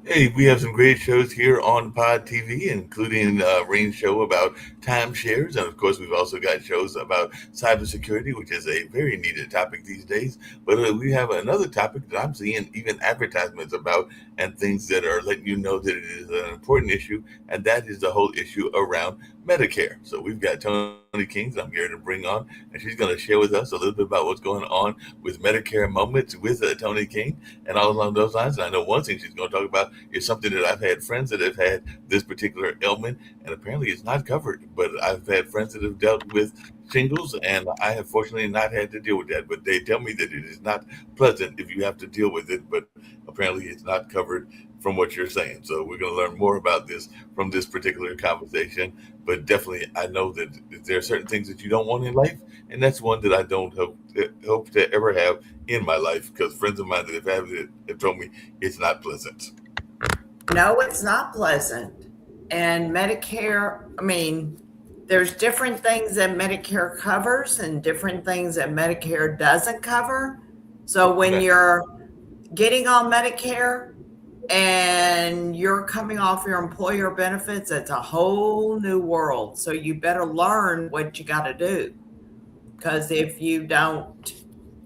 Hey, we have some great shows here on Pod TV, including Rain's show about timeshares. And of course, we've also got shows about cybersecurity, which is a very needed topic these days. But we have another topic that I'm seeing even advertisements about and things that are letting you know that it is an important issue. And that is the whole issue around Medicare. So we've got Toni Kings I'm here to bring on, and she's going to share with us a little bit about what's going on with Medicare Moments with Toni King and all along those lines. And I know one thing she's going to talk about is something that I've had friends that have had this particular ailment, and apparently it's not covered. But I've had friends that have dealt with shingles, and I have fortunately not had to deal with that. But they tell me that it is not pleasant if you have to deal with it, but apparently it's not covered from what you're saying. So we're going to learn more about this from this particular conversation. But definitely, I know that there are certain things that you don't want in life, and that's one that I don't hope to ever have in my life because friends of mine that have had it have told me it's not pleasant. No, it's not pleasant. And Medicare, I mean, there's different things that Medicare covers and different things that Medicare doesn't cover. So when Okay. you're getting on Medicare and you're coming off your employer benefits, it's a whole new world. So you better learn what you got to do. Because if you don't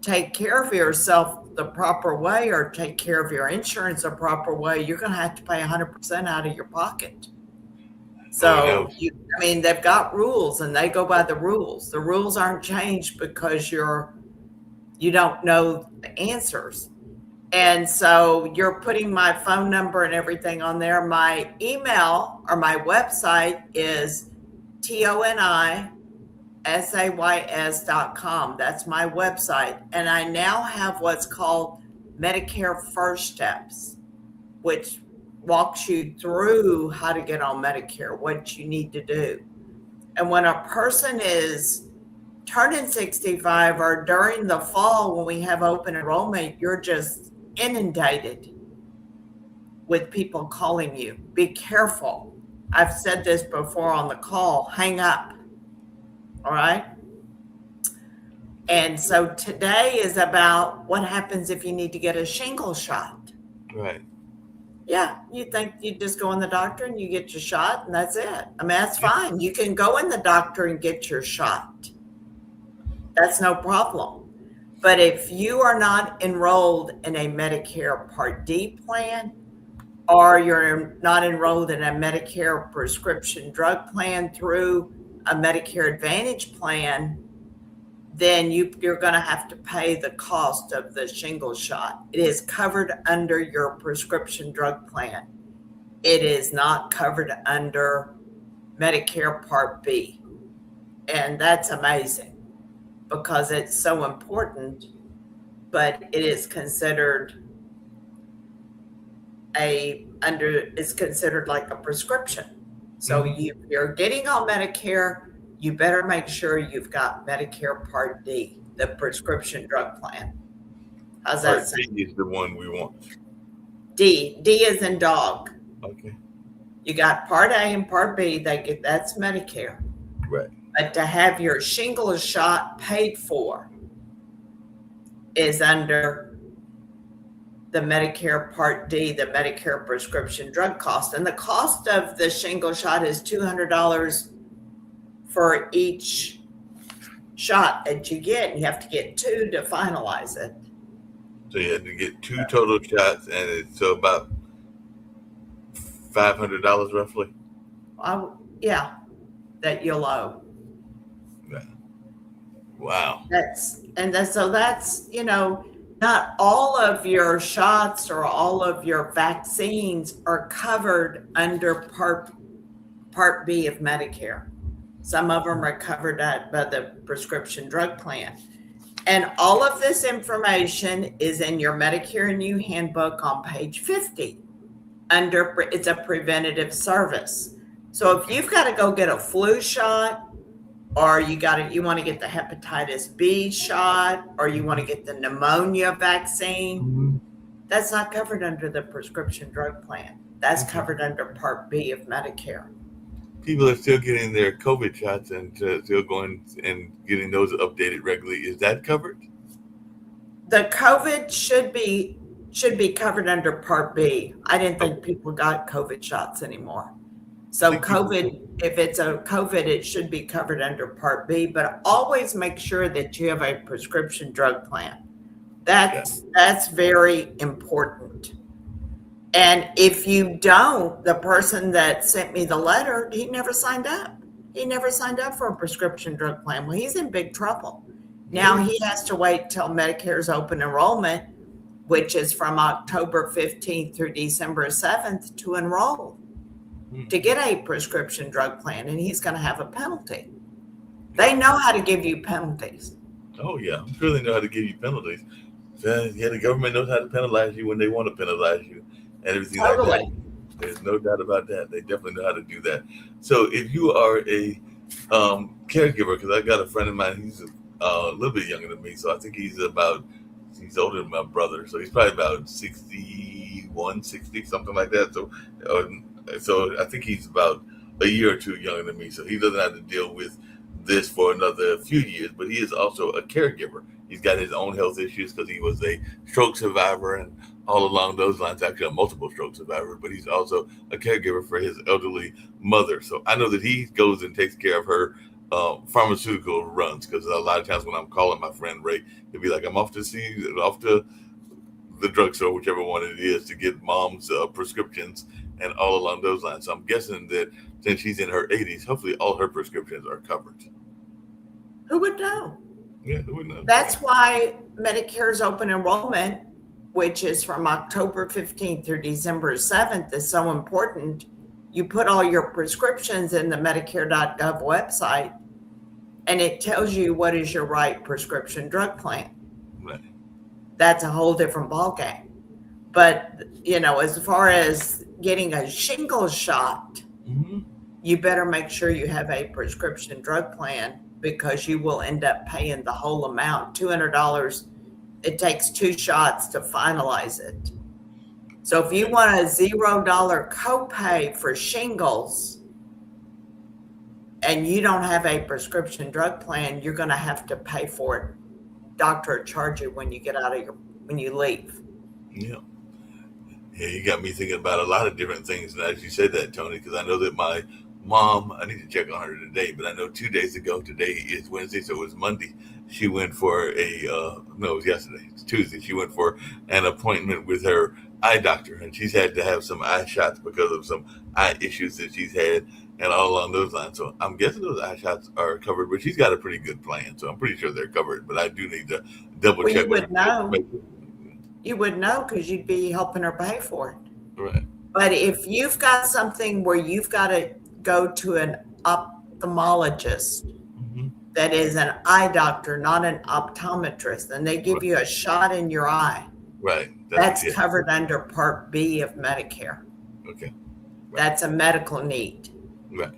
take care of yourself the proper way or take care of your insurance the proper way, you're going to have to pay 100% out of your pocket. Oh, I know. So, I mean, they've got rules and they go by the rules. The rules aren't changed because you don't know the answers. And so you're putting my phone number and everything on there. My email or my website is tonisays.com. That's my website. And I now have what's called Medicare First Steps, which walks you through how to get on Medicare, what you need to do. And when a person is turning 65 or during the fall when we have open enrollment, you're just inundated with people calling you. Be careful. I've said this before on the call, hang up. All right. And so today is about what happens if you need to get a shingle shot. Right. Yeah, you think you just go in the doctor and you get your shot and that's it. I mean, that's fine. You can go in the doctor and get your shot. That's no problem. But if you are not enrolled in a Medicare Part D plan, or you're not enrolled in a Medicare prescription drug plan through a Medicare Advantage plan, then you're going to have to pay the cost of the shingle shot. It is covered under your prescription drug plan. It is not covered under Medicare Part B. And that's amazing because it's so important, but it is considered it's considered like a prescription. So you're getting on Medicare, you better make sure you've got Medicare Part D, the prescription drug plan. How's that Part sound? B is the one we want. D is in dog. Okay. You got Part A and Part B, that's Medicare. Right. But to have your shingles shot paid for is under the Medicare Part D, the Medicare prescription drug cost. And the cost of the shingle shot is $200 for each shot that you get. And you have to get 2 to finalize it. So you had to get 2 total shots, and it's so about $500 roughly. Yeah, that you'll owe. Yeah. Wow. That's not all of your shots or all of your vaccines are covered under Part B of Medicare. Some of them are covered by the prescription drug plan. And all of this information is in your Medicare New Handbook on page 50. It's a preventative service. So if you've got to go get a flu shot, or you want to get the hepatitis B shot, or you want to get the pneumonia vaccine, that's not covered under the prescription drug plan. That's covered under Part B of Medicare. People are still getting their COVID shots and still going and getting those updated regularly. Is that covered? The COVID should be should be covered under Part B. I didn't Oh, think people got COVID shots anymore. I So think people COVID, if it's a COVID, it should be covered under Part B, but always make sure that you have a prescription drug plan. got. That's very important. And if you don't, the person that sent me the letter, he never signed up. He never signed up for a prescription drug plan. Well, he's in big trouble. Now Really? he has to wait till Medicare's open enrollment, which is from October 15th through December 7th, to enroll to Hmm. get a prescription drug plan, and he's going to have a penalty. They know how to give you penalties. Oh yeah, I'm sure they know how to give you penalties. Yeah, the government knows how to penalize you when they want to penalize you, and everything like that. Totally. There's no doubt about that. They definitely know how to do that. So if you are a caregiver, because I got a friend of mine, he's a little bit younger than me, so I think he's older than my brother, so he's probably about 61, 60, something like that. So I think he's about a year or two younger than me, so he doesn't have to deal with this for another few years. But he is also a caregiver. He's got his own health issues because he was a stroke survivor and all along those lines, actually a multiple stroke survivor, but he's also a caregiver for his elderly mother. So I know that he goes and takes care of her pharmaceutical runs, because a lot of times when I'm calling my friend Ray, he'll be like, I'm off to the drugstore, whichever one it is, to get mom's prescriptions and all along those lines. So I'm guessing that since she's in her 80s, hopefully all her prescriptions are covered. Who would know? Yeah, who would know? That's why Medicare's open enrollment, which is from October 15th through December 7th, is so important. You put all your prescriptions in the Medicare.gov website, and it tells you what is your right prescription drug plan. Right. That's a whole different ballgame. But, as far as getting a shingles shot, Mm-hmm. you better make sure you have a prescription drug plan, because you will end up paying the whole amount, $200. It takes 2 shots to finalize it. So if you want a $0 copay for shingles and you don't have a prescription drug plan, you're going to have to pay for it. Doctor will charge you when you get when you leave. Yeah. Yeah, you got me thinking about a lot of different things as you said that, Tony, because I know that my mom, I need to check on her today, but I know 2 days ago, today is Wednesday, so it was Monday, she went for no, it was yesterday, it's Tuesday, she went for an appointment with her eye doctor, and she's had to have some eye shots because of some eye issues that she's had and all along those lines. So I'm guessing those eye shots are covered, but she's got a pretty good plan, so I'm pretty sure they're covered, but I do need to double Well, check you with her. would know. You would know because you'd be helping her pay for it. Right. But if you've got something where you've got to go to an ophthalmologist Mm-hmm. that is an eye doctor, not an optometrist, and they give Right. you a shot in your eye, Right. that's Yeah. covered under Part B of Medicare. Okay. Right. That's a medical need. Right.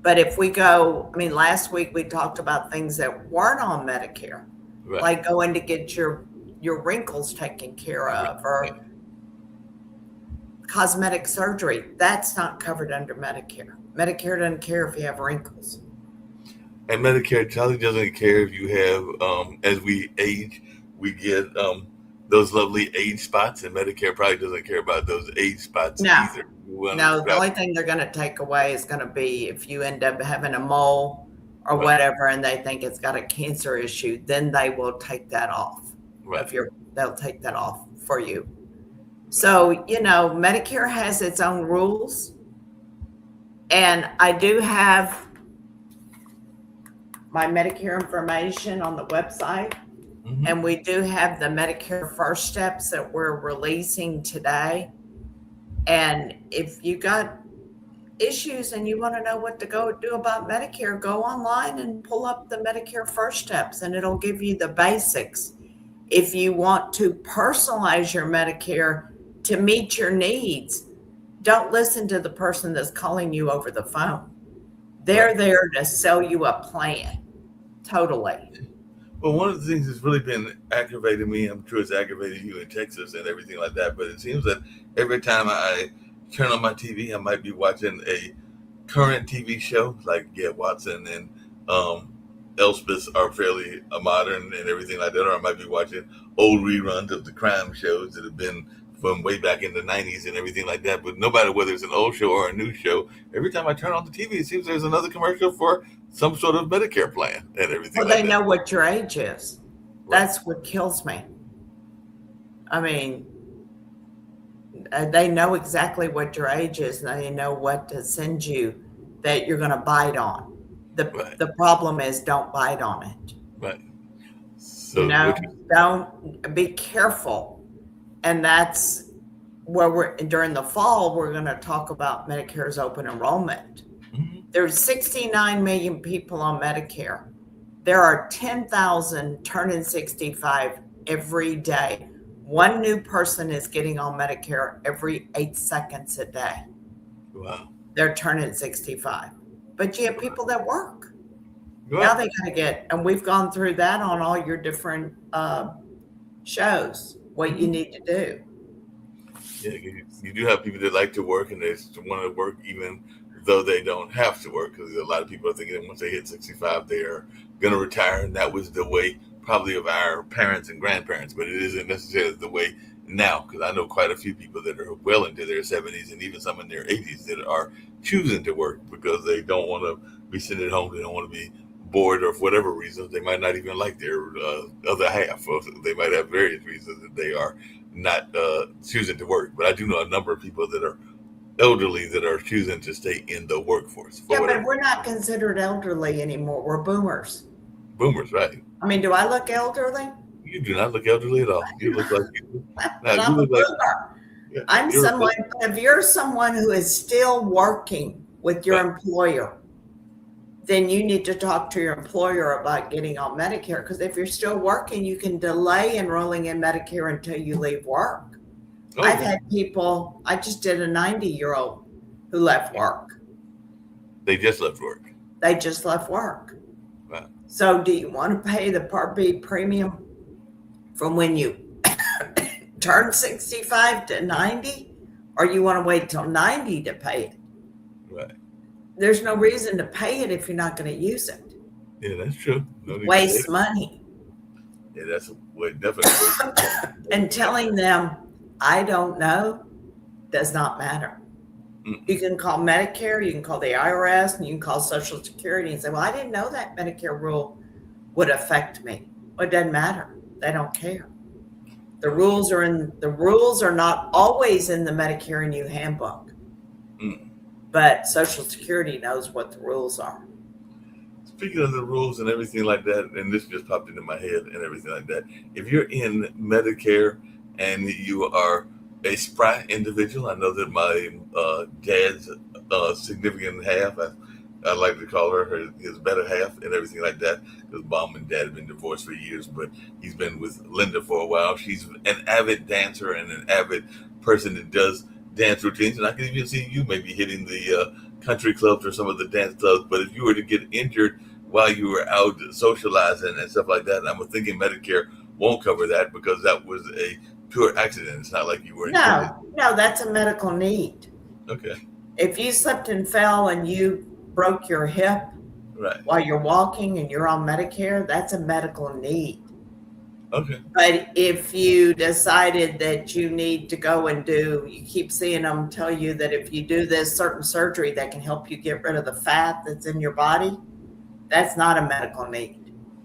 But if we go, last week we talked about things that weren't on Medicare, Right. like going to get your wrinkles taken care of, or cosmetic surgery. That's not covered under Medicare. Medicare doesn't care if you have wrinkles. And Medicare totally doesn't care if you have, as we age, we get those lovely age spots, and Medicare probably doesn't care about those age spots No. either. No, the only thing they're going to take away is going to be if you end up having a mole or Right. whatever, and they think it's got a cancer issue, then they will take that off. Right. They'll take that off for you. So, Medicare has its own rules. And I do have my Medicare information on the website. Mm-hmm. And we do have the Medicare First Steps that we're releasing today. And if you got issues and you want to know what to go do about Medicare, go online and pull up the Medicare First Steps, and it'll give you the basics. If you want to personalize your Medicare to meet your needs, don't listen to the person that's calling you over the phone. They're there to sell you a plan. Totally. Well, one of the things that's really been aggravating me, I'm sure it's aggravated you in Texas and everything like that, but it seems that every time I turn on my TV, I might be watching a current TV show like Get Watson and Elspeths are fairly modern and everything like that, or I might be watching old reruns of the crime shows that have been from way back in the '90s and everything like that. But no matter whether it's an old show or a new show, every time I turn on the TV, it seems there's another commercial for some sort of Medicare plan and everything Well, like they that. know what your age is. Right, That's what kills me. I mean, they know exactly what your age is, and they know what to send you that you're going to bite on. right, The problem is, don't bite on it. right. You So know, what you don't be careful. And that's where we're during the fall, we're going to talk about Medicare's open enrollment. mhm. There's 69 million people on Medicare. There are 10,000 turning 65 every day. One new person is getting on Medicare every 8 seconds a day. Wow. They're turning 65. But you have people that work. Now Right. they got to get, and we've gone through that on all your different shows, what you Mhm. need to do. Yeah, you do have people that like to work and they want to work even though they don't have to work because a lot of people are thinking that once they hit 65, they are going to retire. And that was the way probably of our parents and grandparents, but it isn't necessarily the way now because I know quite a few people that are well into their 70s and even some in their 80s that are choosing to work because they don't want to be sitting at home. They don't want to be bored or for whatever reasons. They might not even like their other half. Or they might have various reasons that they are not choosing to work. But I do know a number of people that are elderly that are choosing to stay in the workforce for Yeah, but whatever. we're not considered elderly anymore. We're boomers. Boomers, right? I mean, do I look elderly? You do not look elderly at all. You look like you. Now But you I'm a look like boomer. yeah, I'm you're a someone, if you're someone who is still working with your right, employer, then you need to talk to your employer about getting on Medicare. Because if you're still working, you can delay enrolling in Medicare until you leave work. oh I've yeah, had people, I just did a 90-year-old who left work. they just left work. They just left work. Right. So, do you want to pay the Part B premium from when you turn 65 to 90? Or you want to wait till 90 to pay it? Right. There's no reason to pay it if you're not going to use it. Yeah, that's true. No need to pay Waste it. money. Yeah, that's a way definitely waste. And telling them, I don't know, does not matter. You can call Medicare, you can call the IRS, and you can call Social Security and say, well, I didn't know that Medicare rule would affect me. Well, it doesn't matter. They don't care. The rules are not always in the Medicare and You handbook, Mm. but Social Security knows what the rules are. Speaking of the rules and everything like that, and this just popped into my head and everything like that. If you're in Medicare and you are a spry individual, I know that my dad's significant half, I like to call her his better half and everything like that. His mom and dad have been divorced for years, but he's been with Linda for a while. She's an avid dancer and an avid person that does dance routines, and I can even see you maybe hitting the country clubs or some of the dance clubs. But if you were to get injured while you were out socializing and stuff like that, I'm thinking Medicare won't cover that because that was a pure accident. It's not like you were intended. No, that's a medical need. Okay, If you slipped and fell and you broke your hip right. while you're walking and you're on Medicare, that's a medical need. Okay, But if you decided that you need to go and you keep seeing them tell you that if you do this certain surgery that can help you get rid of the fat that's in your body, that's not a medical need.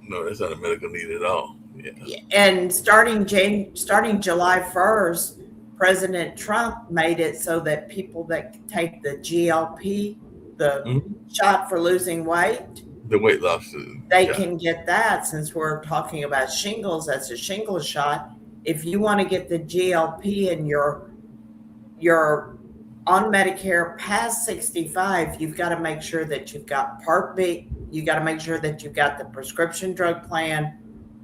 no, that's not a medical need at all. Yeah. And starting July 1st, President Trump made it so that people that take the GLP, the Mhm. shot for losing weight, The weight loss. they Yeah. can get that. Since we're talking about shingles, that's a shingles shot. If you want to get the GLP and you're on Medicare past 65, you've got to make sure that you've got Part B. You got to make sure that you've got the prescription drug plan,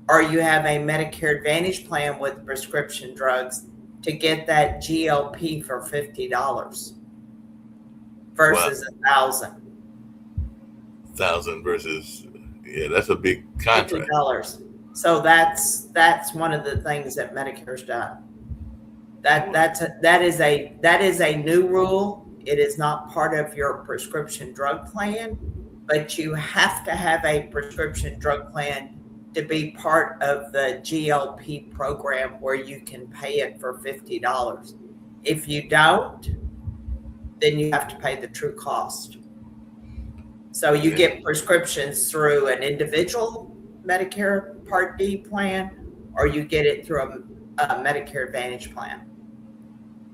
or you have a Medicare Advantage plan with prescription drugs to get that GLP for $50 versus $1,000. 1,000 versus that's a big contract. $50. So that's one of the things that Medicare's done. That is a new rule. It is not part of your prescription drug plan, but you have to have a prescription drug plan to be part of the GLP program where you can pay it for $50. If you don't, then you have to pay the true cost. So you Yeah. get prescriptions through an individual Medicare Part D plan, or you get it through a Medicare Advantage plan.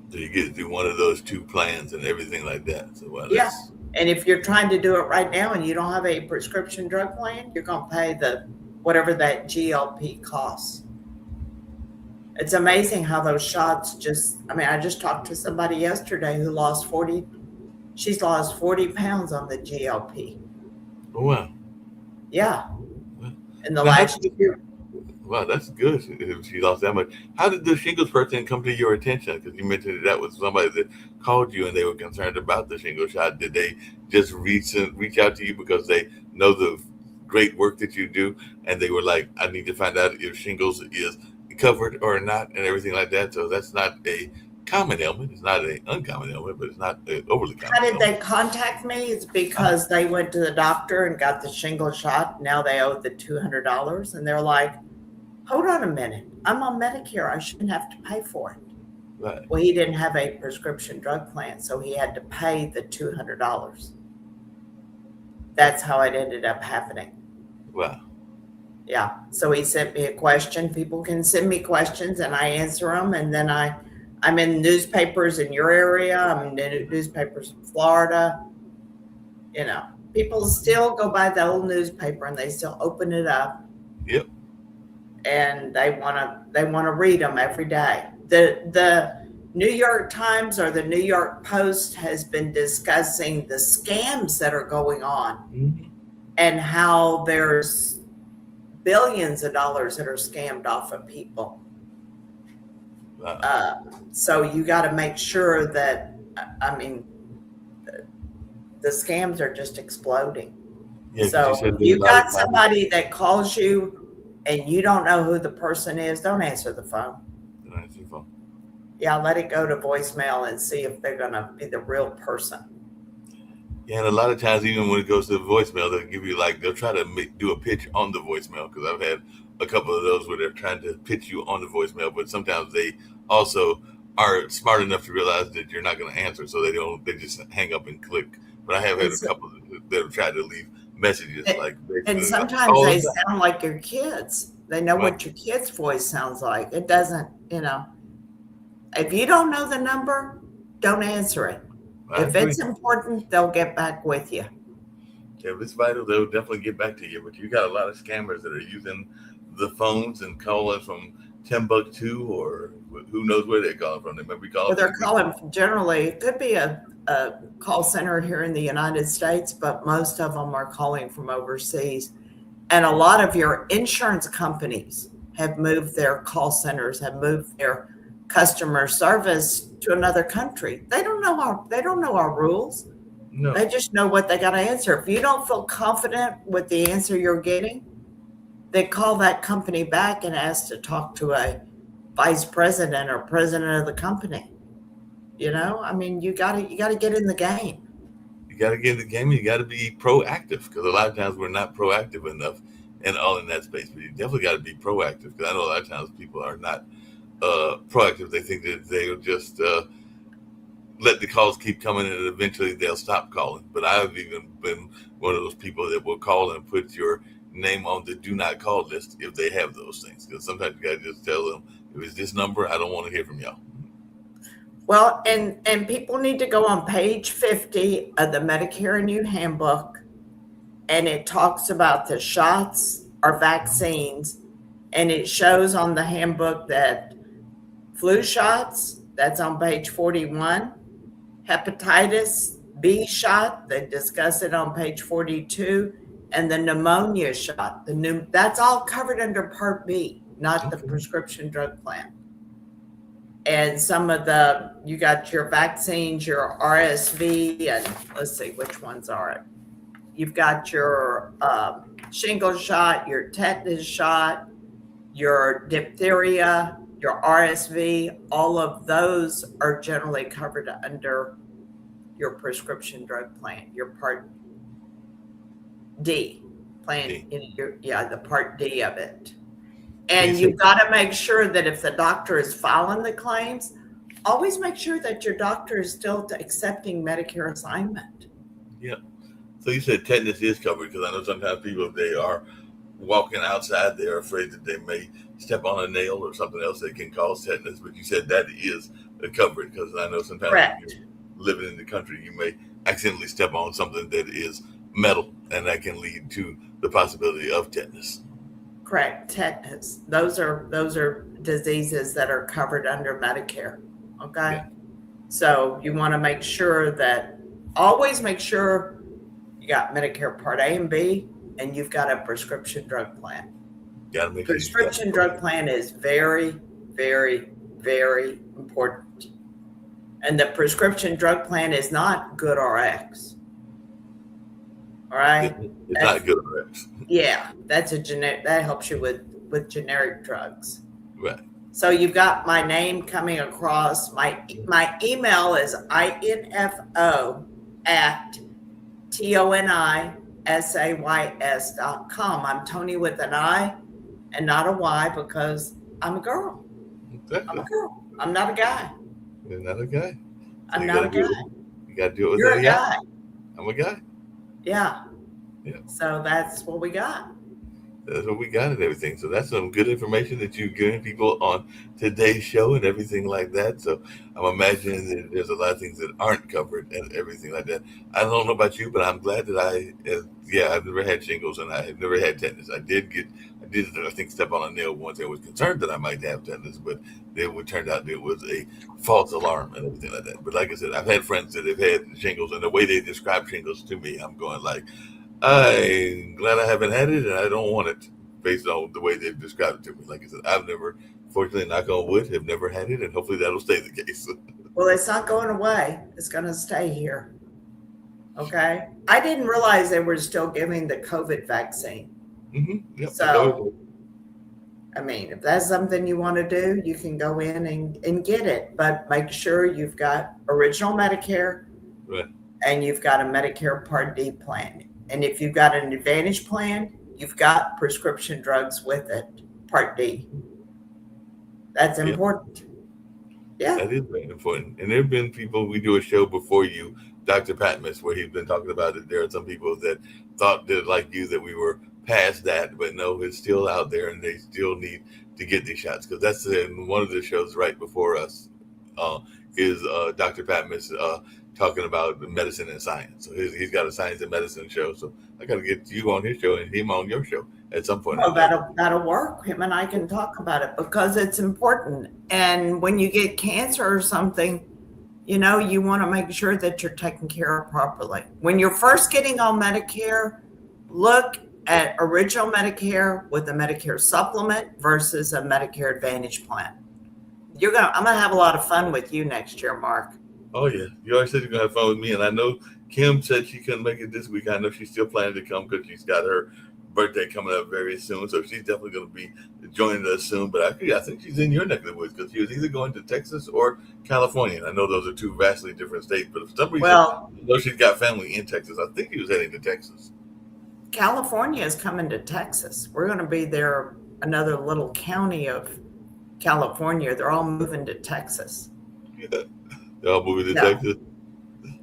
So you get through one of those two plans and everything like that. So well, Yeah. that's And if you're trying to do it right now and you don't have a prescription drug plan, you're going to pay the whatever that GLP costs. It's amazing how those shots just, I mean, I just talked to somebody yesterday who she's lost 40 pounds on the GLP. oh wow. Yeah. Well, In the now how last did year. wow, that's good if she lost that much. How did the shingles person come to your attention? Because you mentioned that was somebody that called you and they were concerned about the shingle shot. Did they just reach out to you because they know the great work that you do, and they were like, "I need to find out if shingles is covered or not, and everything like that." So that's not a common ailment. It's not an uncommon ailment, but it's not an overly How common did they ailment. contact me? It's Uh, because they went to the doctor and got the shingle shot. Now they owe the $200. And they're like, hold on a minute. I'm on Medicare. I shouldn't have to pay for it. right. Well, he didn't have a prescription drug plan, so he had to pay the $200. That's how it ended up happening. Wow. Yeah. So he sent me a question. People can send me questions and I answer them. And then I'm in newspapers in your area. I'm in newspapers in Florida. You know, people still go by the old newspaper and they still open it up Yep. and they want to read them every day. The New York Times or the New York Post has been discussing the scams that are going on Mhm. and how there's billions of dollars that are scammed off of people. Wow. Uh, so you got to make sure that, I mean, the scams are just exploding. Yeah, because you So said if there's a you lot of got problems. somebody that calls you and you don't know who the person is, don't answer the phone. Yeah, let it go to voicemail and see if they're going to be the real person. Yeah, and a lot of times, even when it goes to the voicemail, they'll give you like they'll try to do a pitch on the voicemail. Because I've had a couple of those where they're trying to pitch you on the voicemail, but sometimes they also are smart enough to realize that you're not going to answer, so they just hang up and click. But I have And, had a so, couple that have tried to leave messages like and basically like, sometimes "Oh, they sound like your kids. They know right, what your kid's voice sounds like. It doesn't, if you don't know the number, don't answer it. I If agree. it's important, they'll get back with you. Yeah, if it's vital, they'll definitely get back to you. But you got a lot of scammers that are using the phones and calling from Timbuktu or who knows where they're calling from. They might be Or calling they're from calling generally, it could be a call center here in the United States, but most of them are calling from overseas. And a lot of your insurance companies have moved their call centers, have moved their customer service to another country. They don't know our rules. no. They just know what they got to answer. If you don't feel confident with the answer you're getting, then call that company back and ask to talk to a vice president or president of the company. I mean, you got to get in the game. You got to get in the game. You got to be proactive because a lot of times we're not proactive enough and all in that space. But you definitely got to be proactive because I know a lot of times people are not proactive. They think that they'll just let the calls keep coming and eventually they'll stop calling. But I've even been one of those people that will call and put your name on the do not call list if they have those things. Because sometimes you got to just tell them if it's this number, I don't want to hear from y'all. Well, and people need to go on page 50 of the Medicare and You handbook, and it talks about the shots or vaccines, and it shows on the handbook that flu shots, that's on page 41, hepatitis B shot, they discuss it on page 42, and the pneumonia shot, that's all covered under Part B, not the Okay. prescription drug plan. And you got your vaccines, your RSV, and let's see which ones are it. You've got your shingle shot, your tetanus shot, your diphtheria, your RSV. All of those are generally covered under your prescription drug plan, your part. D plan, D. the Part D of it. So you And said, you've got to make sure that if the doctor is filing the claims, always make sure that your doctor is still accepting Medicare assignment. yeah. So you said tetanus is covered because I know sometimes people, if they are walking outside, they're afraid that they may step on a nail or something else that can cause tetanus. But you said that is covered because I know sometimes when you're Correct. living in the country, you may accidentally step on something that is metal, and that can lead to the possibility of tetanus. Correct. Tetanus. Those are diseases that are covered under Medicare. Okay. Yeah, So you want to make sure that always make sure you got Medicare Part A and B, and you've got a prescription drug plan. got to make sure you got. Prescription drug plan is very, very, very important. And the prescription drug plan is not good RX. All It, right. it's That's not good RX. Yeah, that's a generic that helps you with generic drugs. Right. So you've got my name coming across. My email is info at tonisays.com. I'm Toni with an I and not a Y because I'm a girl. I'm a Exactly. girl. I'm not a guy. You're not a guy. So I'm you not got a to do guy. it. You got to do it with You're a a guy. guy. I'm a guy. Yeah. Yeah. So that's what we got. That's what we got and everything. So that's some good information that you're giving people on today's show and everything like that. So I'm imagining that there's a lot of things that aren't covered and everything like that. I don't know about you, but I'm glad that I've never had shingles and I have never had tetanus. I think, step on a nail once. I was concerned that I might have tetanus, but it would turn out it was a false alarm and everything like that. But like I said, I've had friends that have had shingles, and the way they describe shingles to me, I'm going like, I'm glad I haven't had it, and I don't want it based on the way they've described it to me. Like I said, I've never, fortunately, knock on wood, have never had it, and hopefully that'll stay the case. Well, it's not going away. It's going to stay here. Okay. I didn't realize they were still giving the COVID vaccine. Yep. So, I mean, if that's something you want to do, you can go in and get it. But make sure you've got original Medicare Right. and you've got a Medicare Part D plan. And if you've got an Advantage plan, you've got prescription drugs with it, Part D. That's Yep. important. Yeah. That is very important. And there have been people, we do a show before you, Dr. Patmos, where he's been talking about it. There are some people that thought that, like you, that we were past that, but no, it's still out there and they still need to get these shots. Because that's in one of the shows right before us is Dr. Patmos talking about medicine and science. So he's got a science and medicine show. So I got to get you on his show and him on your show at some point. Well, that'll work. Him and I can talk about it because it's important. And when you get cancer or something, you want to make sure that you're taken care of properly. When you're first getting on Medicare, look at original Medicare with a Medicare supplement versus a Medicare Advantage plan. I'm gonna have a lot of fun with you next year, Mark. Oh yeah, you already said you're gonna have fun with me, and I know Kim said she couldn't make it this week. I know she's still planning to come because she's got her birthday coming up very soon, so she's definitely going to be joining us soon. But I think she's in your neck of the woods because she was either going to Texas or California. And I know those are two vastly different states, but for some reason, I know she's got family in Texas. I think he was heading to Texas. California is coming to Texas. We're going to be there, another little county of California. They're all moving to Texas. Yeah. They're all moving to Texas.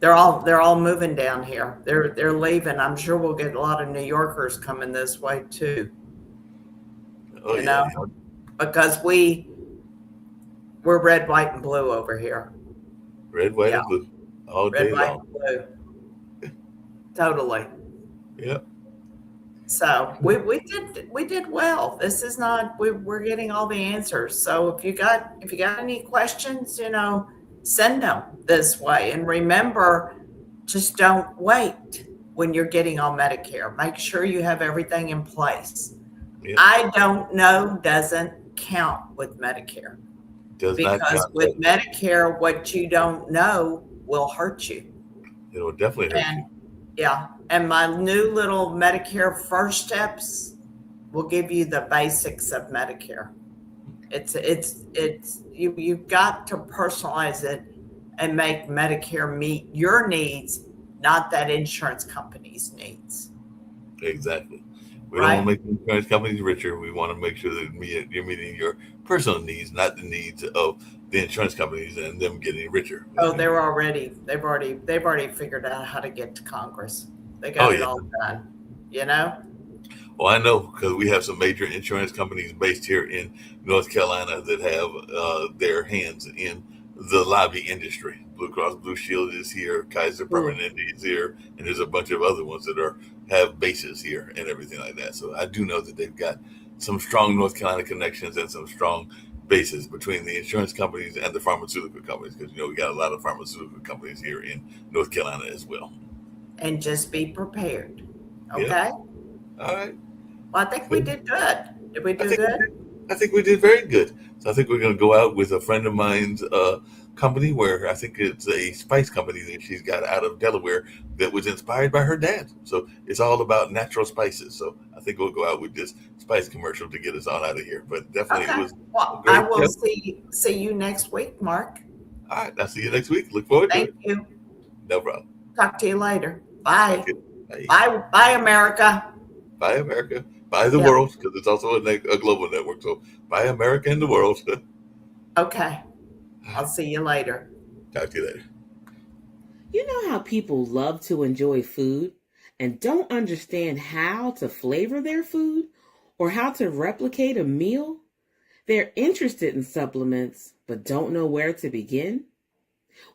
They're all moving down here. They're leaving. I'm sure we'll get a lot of New Yorkers coming this way too. Oh, yeah. Because we're red, white, and blue over here. Red, white, and blue all day long. Red, white, and blue. Totally. Yep. So we did well. This is not we're getting all the answers. So if you got any questions, send them this way. And remember, just don't wait when you're getting on Medicare. Make sure you have everything in place. Yep. I don't know doesn't count with Medicare. Because with Medicare, what you don't know will hurt you. It will definitely hurt you. Yeah. And my new little Medicare First Steps will give you the basics of Medicare. You've got to personalize it and make Medicare meet your needs, not that insurance company's needs. Exactly. We don't want right? to make the insurance companies richer. We want to make sure that you're meeting your personal needs, not the needs of the insurance companies and them getting richer. Oh, they've already figured out how to get to Congress. They Oh got it yeah. all done, you know? Well, I know because we have some major insurance companies based here in North Carolina that have their hands in the lobby industry. Blue Cross Blue Shield is here, Kaiser Ooh. Permanente is here, and there's a bunch of other ones that are have bases here and everything like that. So I do know that they've got some strong North Carolina connections and some strong bases between the insurance companies and the pharmaceutical companies because we got a lot of pharmaceutical companies here in North Carolina as well. And just be prepared. Yep. Okay? All right. Well, I think we Well, did good. Did we I do think we good? did. I think we did very good. So I think we're going to go out with a friend of mine's company, where I think it's a spice company that she's got out of Delaware that was inspired by her dad. So it's all about natural spices. So I think we'll go out with this spice commercial to get us on out of here. But definitely, it Okay. was a Well, I great will show. see you next week, Mark. All right, I'll see you next week. Look forward to Thank it. you. No problem. Talk to you later. Bye. Okay. Bye. Bye. Bye, America. Bye, America. Bye, the Yep. world, because it's also a global network. So bye, America and the world. Okay. I'll see you later. Talk to you later. You know how people love to enjoy food and don't understand how to flavor their food or how to replicate a meal? They're interested in supplements but don't know where to begin?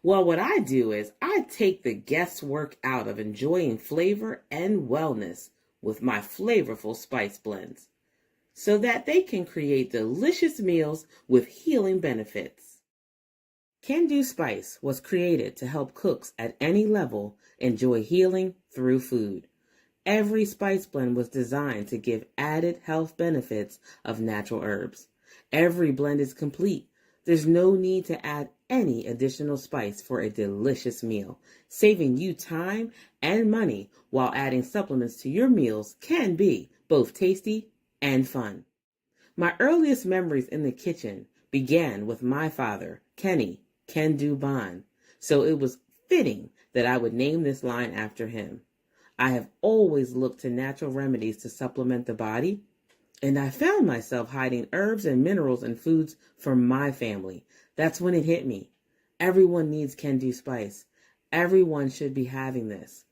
Well, what I do is I take the guesswork out of enjoying flavor and wellness with my flavorful spice blends so that they can create delicious meals with healing benefits. Can Do Spice was created to help cooks at any level enjoy healing through food. Every spice blend was designed to give added health benefits of natural herbs. Every blend is complete. There's no need to add any additional spice for a delicious meal. Saving you time and money while adding supplements to your meals can be both tasty and fun. My earliest memories in the kitchen began with my father, Kenny Can Do Bond, so it was fitting that I would name this line after him. I have always looked to natural remedies to supplement the body, and I found myself hiding herbs and minerals in foods for my family. That's when it hit me. Everyone needs Can Do Spice. Everyone should be having this.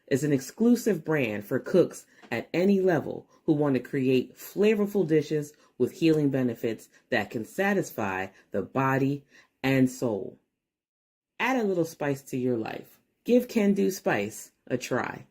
It's an exclusive brand for cooks at any level who want to create flavorful dishes with healing benefits that can satisfy the body and soul. Add a little spice to your life. Give Can Do Spice a try.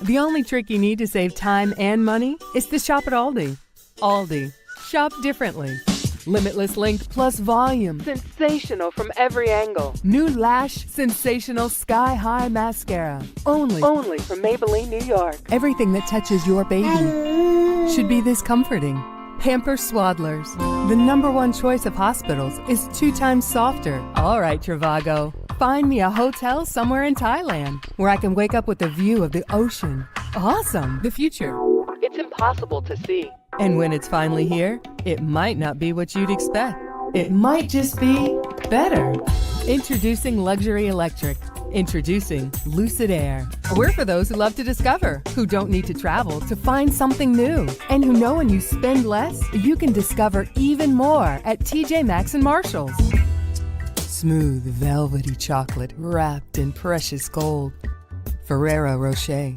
The only trick you need to save time and money is to shop at Aldi. Aldi. Shop differently. Limitless length plus volume. Sensational from every angle. New Lash Sensational Sky High Mascara. Only from Maybelline, New York. Everything that touches your baby should be this comforting. Pampers Swaddlers. The #1 choice of hospitals is 2 times softer. All right, Trivago. Find me a hotel somewhere in Thailand where I can wake up with a view of the ocean. Awesome. The future. It's impossible to see. And when it's finally here, it might not be what you'd expect. It might just be better. Introducing Luxury Electric. Introducing Lucid Air. We're for those who love to discover, who don't need to travel to find something new, and who know when you spend less, you can discover even more at TJ Maxx and Marshalls. Smooth, velvety chocolate wrapped in precious gold. Ferrero Rocher.